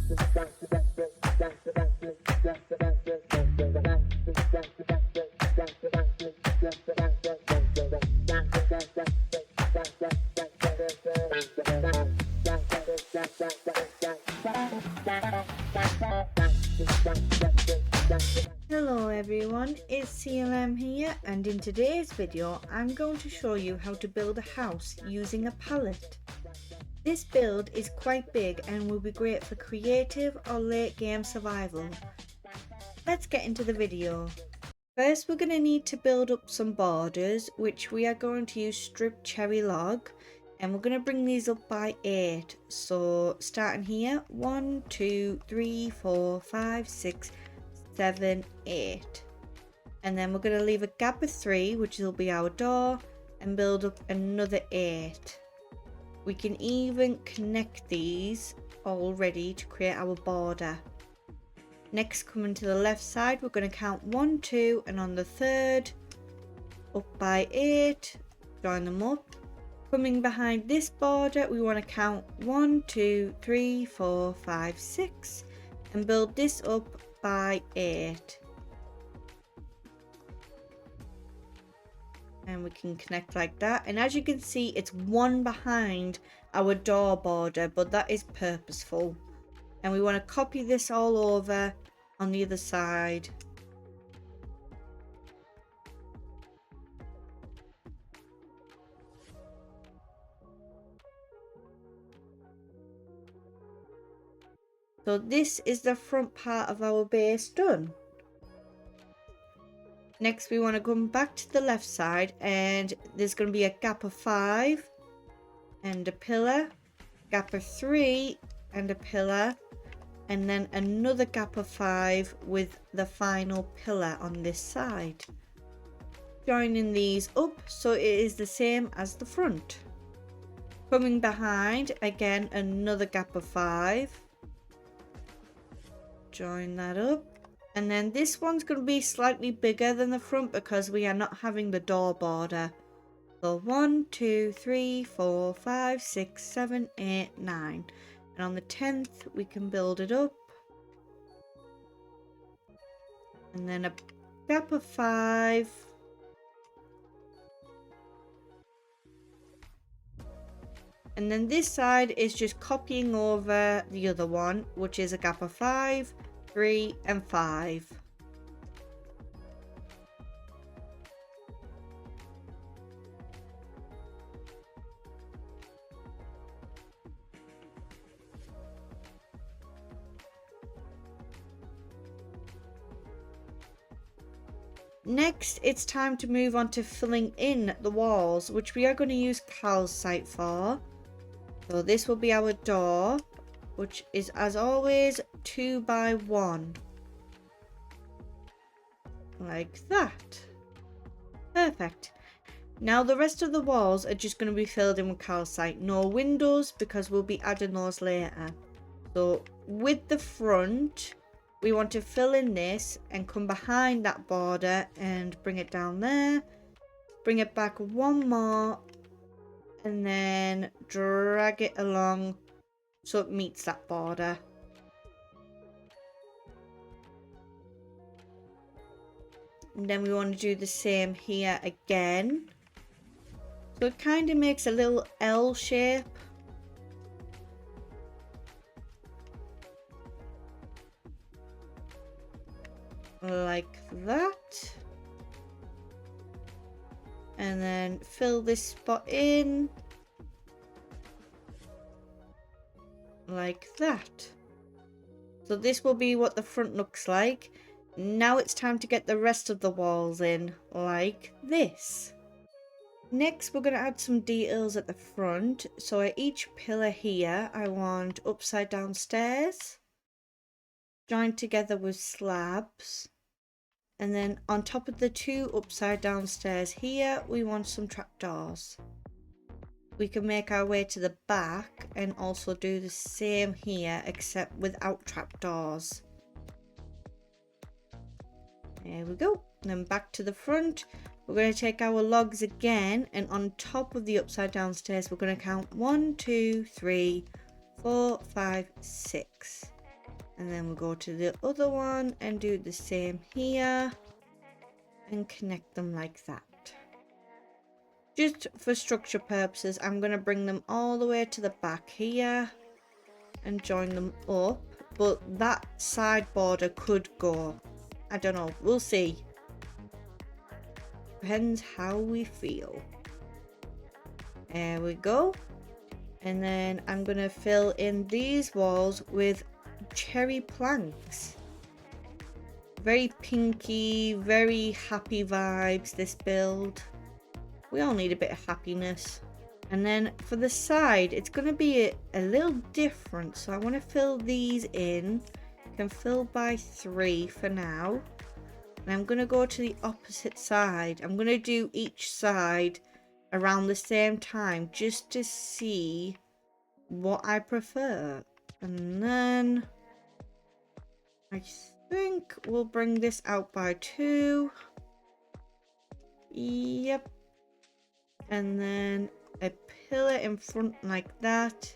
Hello everyone, IsCLM here, and in today's video I'm going to show you how to build a house using a pallet. This build is quite big and will be great for creative or late game survival. Let's get into the video. First we're going to need to build up some borders, which we are going to use stripped cherry log, and we're going to bring these up by 8. So starting here, 1, 2, 3, 4, 5, 6, 7, 8, and then we're going to leave a gap of 3, which will be our door, and build up another 8. We can even connect these already to create our border. Next, coming to the left side, we're going to count 1, 2, and on the third, up by 8, join them up. Coming behind this border, we want to count 1, 2, 3, 4, 5, 6, and build this up by 8, and we can connect like that. And as you can see, it's one behind our door border, but that is purposeful, and we want to copy this all over on the other side. So this is the front part of our base done. Next we want to come back to the left side, and there's going to be a gap of 5 and a pillar, gap of 3 and a pillar, and then another gap of 5 with the final pillar on this side. Joining these up so it is the same as the front. Coming behind, again another gap of 5. Join that up, and then this one's going to be slightly bigger than the front because we are not having the door border. So 1, 2, 3, 4, 5, 6, 7, 8, 9, and on the 10th we can build it up, and then a gap of 5, and then this side is just copying over the other one, which is a gap of 5, 3 and 5. Next, it's time to move on to filling in the walls, which we are going to use calcite for. So this will be our door, which is as always 2 by 1, like that. Perfect. Now the rest of the walls are just going to be filled in with calcite. No windows because we'll be adding those later. So with the front, we want to fill in this and come behind that border and bring it down there. Bring it back one more and then drag it along so it meets that border. And then we want to do the same here again. So it kind of makes a little L shape. Like that. And then fill this spot in. Like that. So this will be what the front looks like. Now it's time to get the rest of the walls in, like this. Next we're going to add some details at the front. So at each pillar here I want upside down stairs joined together with slabs, and then on top of the 2 upside down stairs here we want some trapdoors. We can make our way to the back and also do the same here except without trapdoors. There we go. And then back to the front. We're going to take our logs again, and on top of the upside down stairs we're going to count 1, 2, 3, 4, 5, 6. And then we'll go to the other one and do the same here and connect them like that. Just for structure purposes, I'm going to bring them all the way to the back here and join them up. But that side border could go. I don't know. We'll see. Depends how we feel. There we go. And then I'm going to fill in these walls with cherry planks. Very pinky, very happy vibes, this build. We all need a bit of happiness. And then for the side, it's going to be a little different. So I want to fill these in. Can fill by 3 for now. And I'm going to go to the opposite side. I'm going to do each side around the same time just to see what I prefer. And then I think we'll bring this out by 2. Yep. And then a pillar in front like that.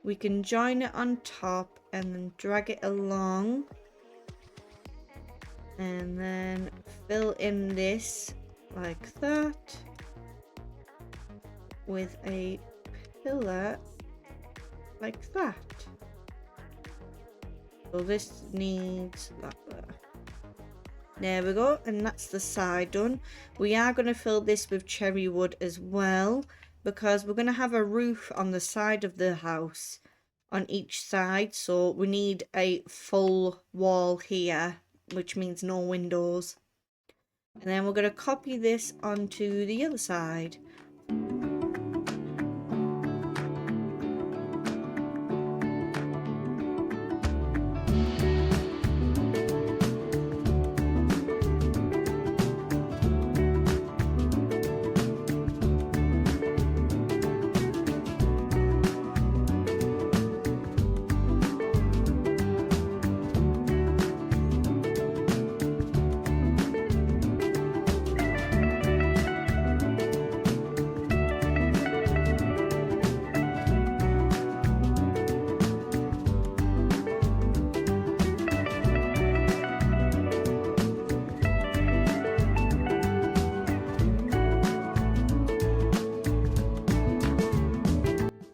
We can join it on top and then drag it along. And then fill in this like that. With a pillar like that. So this needs that there. There we go, and that's the side done. We are going to fill this with cherry wood as well, because we're going to have a roof on the side of the house on each side. So we need a full wall here, which means no windows. And then we're going to copy this onto the other side.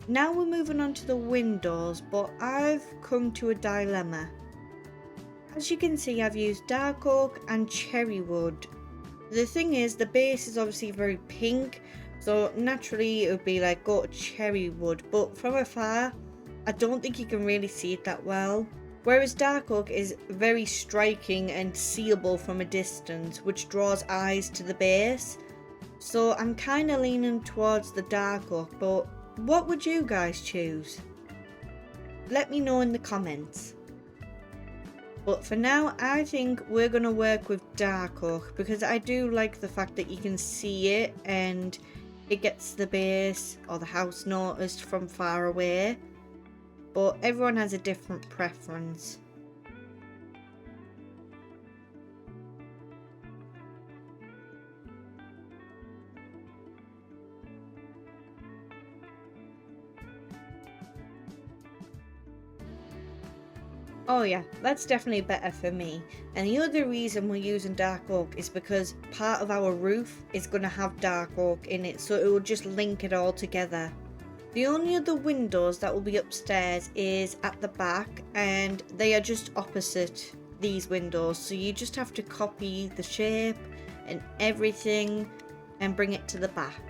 Now we're moving on to the windows, but I've come to a dilemma. As you can see, I've used dark oak and cherry wood. The thing is, the base is obviously very pink, so naturally it would be like go to cherry wood, but from afar I don't think you can really see it that well. Whereas dark oak is very striking and seeable from a distance, which draws eyes to the base. So I'm kind of leaning towards the dark oak, but what would you guys choose? Let me know in the comments. But for now, I think we're going to work with dark oak, because I do like the fact that you can see it and it gets the base or the house noticed from far away. But everyone has a different preference. Oh yeah, that's definitely better for me. And the other reason we're using dark oak is because part of our roof is going to have dark oak in it, so it will just link it all together. The only other windows that will be upstairs is at the back, and they are just opposite these windows, so you just have to copy the shape and everything and bring it to the back.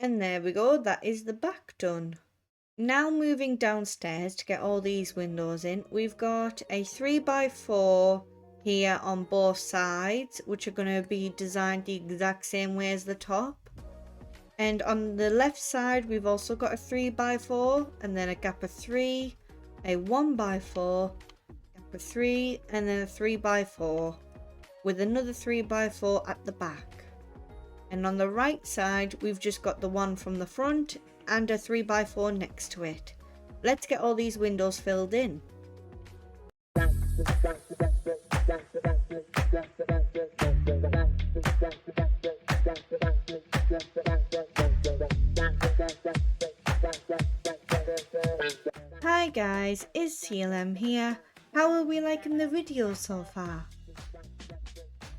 And there we go, that is the back done. Now moving downstairs to get all these windows in, we've got a 3x4 here on both sides, which are going to be designed the exact same way as the top. And on the left side, we've also got a 3x4 and then a gap of 3, a 1x4, a 3 and then a 3x4 with another 3x4 at the back. And on the right side, we've just got the one from the front and a 3x4 next to it. Let's get all these windows filled in. Hi guys, IsCLM here. How are we liking the video so far?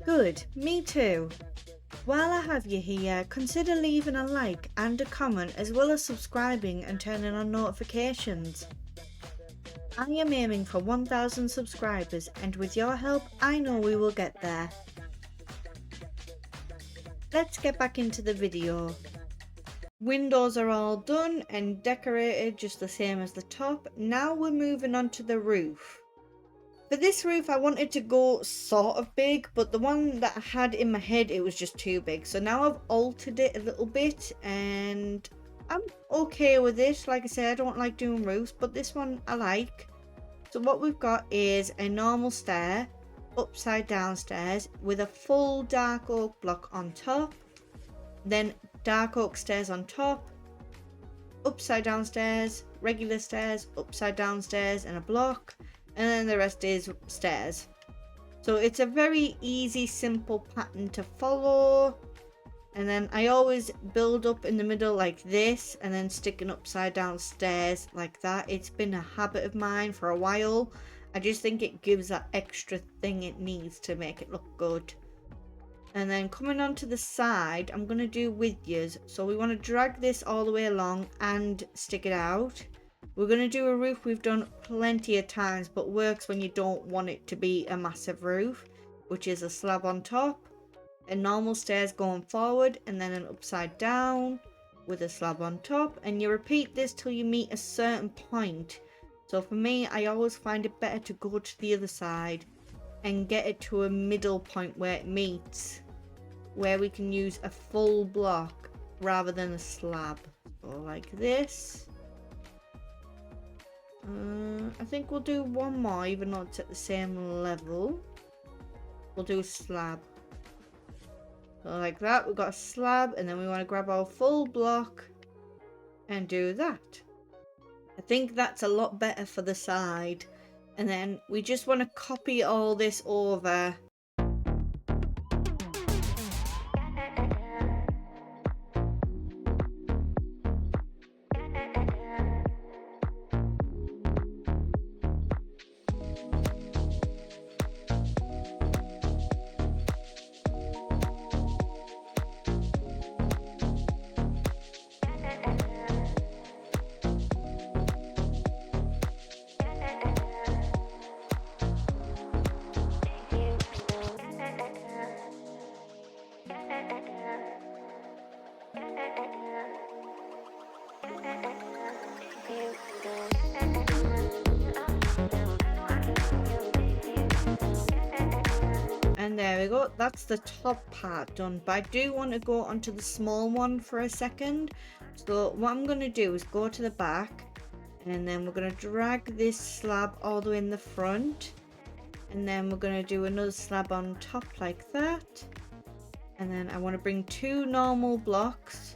Good, me too. While I have you here, consider leaving a like and a comment as well as subscribing and turning on notifications. I am aiming for 1,000 subscribers and with your help I know we will get there. Let's get back into the video. Windows are all done and decorated just the same as the top. Now we're moving on to the roof. For this roof I wanted to go sort of big, but the one that I had in my head, it was just too big. So now I've altered it a little bit and I'm okay with it. Like I said, I don't like doing roofs, but this one I like. So what we've got is a normal stair, upside down stairs with a full dark oak block on top. Then dark oak stairs on top, upside down stairs, regular stairs, upside down stairs and a block, and then the rest is stairs. So it's a very easy, simple pattern to follow. And then I always build up in the middle like this and then stick an upside down stairs like that. It's been a habit of mine for a while. I just think it gives that extra thing it needs to make it look good. And then coming onto the side, I'm going to do widths. So we want to drag this all the way along and stick it out. We're going to do a roof we've done plenty of times, but works when you don't want it to be a massive roof, which is a slab on top, and normal stairs going forward, and then an upside down with a slab on top. And you repeat this till you meet a certain point. So for me, I always find it better to go to the other side and get it to a middle point where it meets, where we can use a full block rather than a slab. So like this. I think we'll do one more, even though it's at the same level. We'll do a slab. So like that, we've got a slab, and then we want to grab our full block and do that. I think that's a lot better for the side. And then we just want to copy all this over. And there we go, that's the top part done. But I do want to go onto the small one for a second. So what I'm going to do is go to the back, and then we're going to drag this slab all the way in the front, and then we're going to do another slab on top like that. And then I want to bring two normal blocks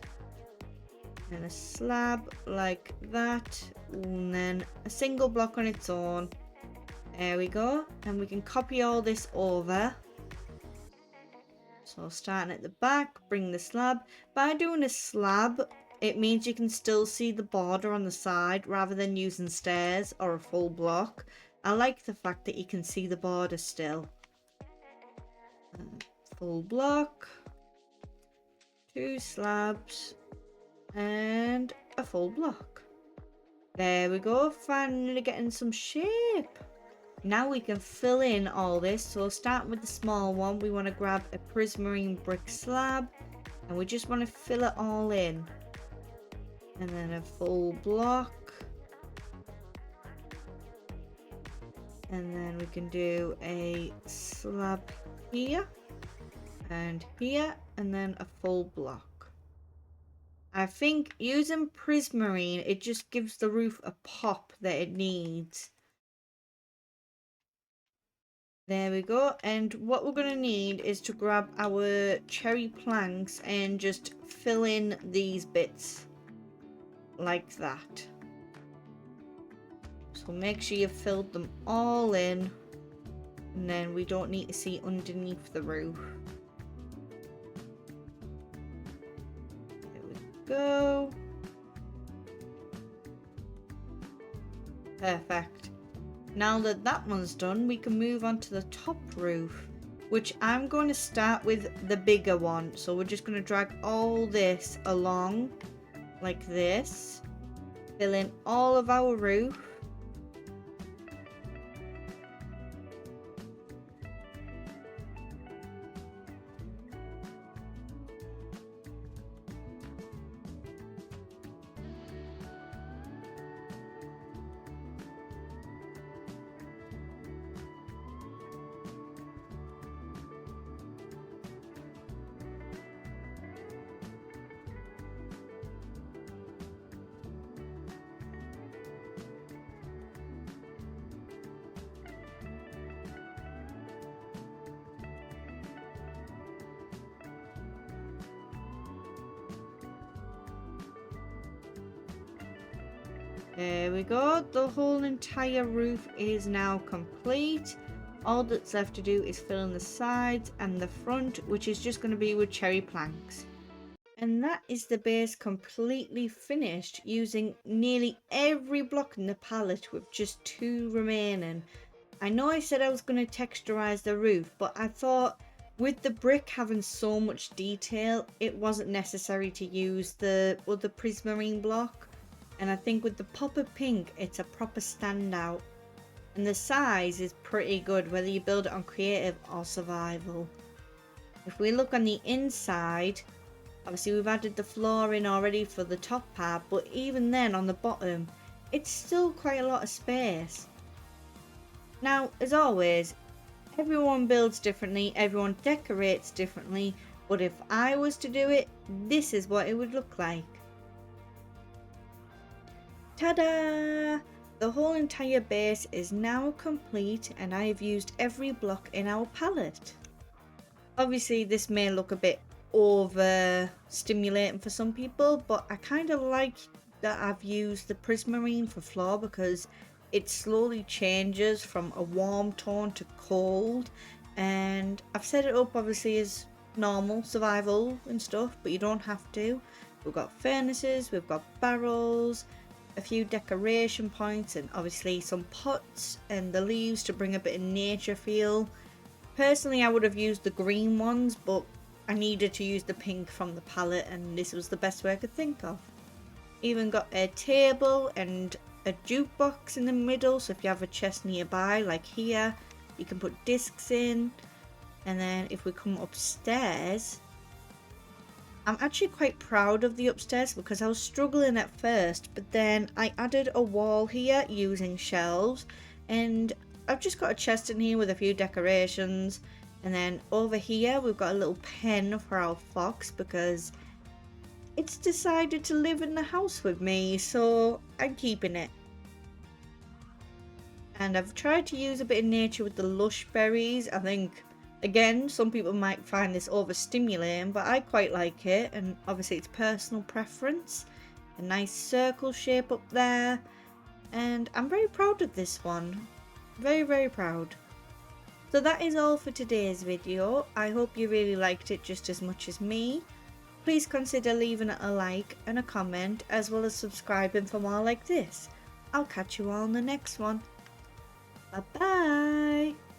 and a slab like that, and then a single block on its own. There we go, and we can copy all this over. So starting at the back, bring the slab. By doing a slab, it means you can still see the border on the side rather than using stairs or a full block. I like the fact that you can see the border still. Full block, two slabs, and a full block. There we go, finally getting some shape. Now we can fill in all this. So starting with the small one, we want to grab a prismarine brick slab, and we just want to fill it all in. And then a full block. And then we can do a slab here and here, and then a full block. I think using prismarine, it just gives the roof a pop that it needs. There we go. And what we're going to need is to grab our cherry planks and just fill in these bits like that. So make sure you've filled them all in, and then we don't need to see underneath the roof. There we go. Perfect. Now that that one's done, we can move on to the top roof, which I'm going to start with the bigger one. So we're just going to drag all this along like this, fill in all of our roof. There we go. The whole entire roof is now complete. All that's left to do is fill in the sides and the front, which is just going to be with cherry planks. And that is the base completely finished, using nearly every block in the palette with just 2 remaining. I know I said I was going to texturize the roof, but I thought with the brick having so much detail, it wasn't necessary to use the other prismarine block. And I think with the pop of pink, it's a proper standout. And the size is pretty good, whether you build it on creative or survival. If we look on the inside, obviously we've added the flooring already for the top part, but even then on the bottom, it's still quite a lot of space. Now, as always, everyone builds differently, everyone decorates differently, but if I was to do it, this is what it would look like. Ta-da! The whole entire base is now complete, and I have used every block in our palette. Obviously this may look a bit over stimulating for some people, but I kind of like that I've used the prismarine for floor because it slowly changes from a warm tone to cold, and I've set it up obviously as normal survival and stuff, but you don't have to. We've got furnaces, we've got barrels, a few decoration points, and obviously some pots and the leaves to bring a bit of nature feel. Personally, I would have used the green ones, but I needed to use the pink from the palette, and this was the best way I could think of. Even got a table and a jukebox in the middle, so if you have a chest nearby like here, you can put discs in. And then if we come upstairs, I'm actually quite proud of the upstairs because I was struggling at first, but then I added a wall here using shelves, and I've just got a chest in here with a few decorations. And then over here we've got a little pen for our fox because it's decided to live in the house with me, so I'm keeping it. And I've tried to use a bit of nature with the lush berries. I think, again, some people might find this overstimulating, but I quite like it, and obviously it's personal preference. A nice circle shape up there, and I'm very proud of this one. Very, very proud. So that is all for today's video. I hope you really liked it just as much as me. Please consider leaving a like and a comment, as well as subscribing for more like this. I'll catch you all in the next one. Bye bye!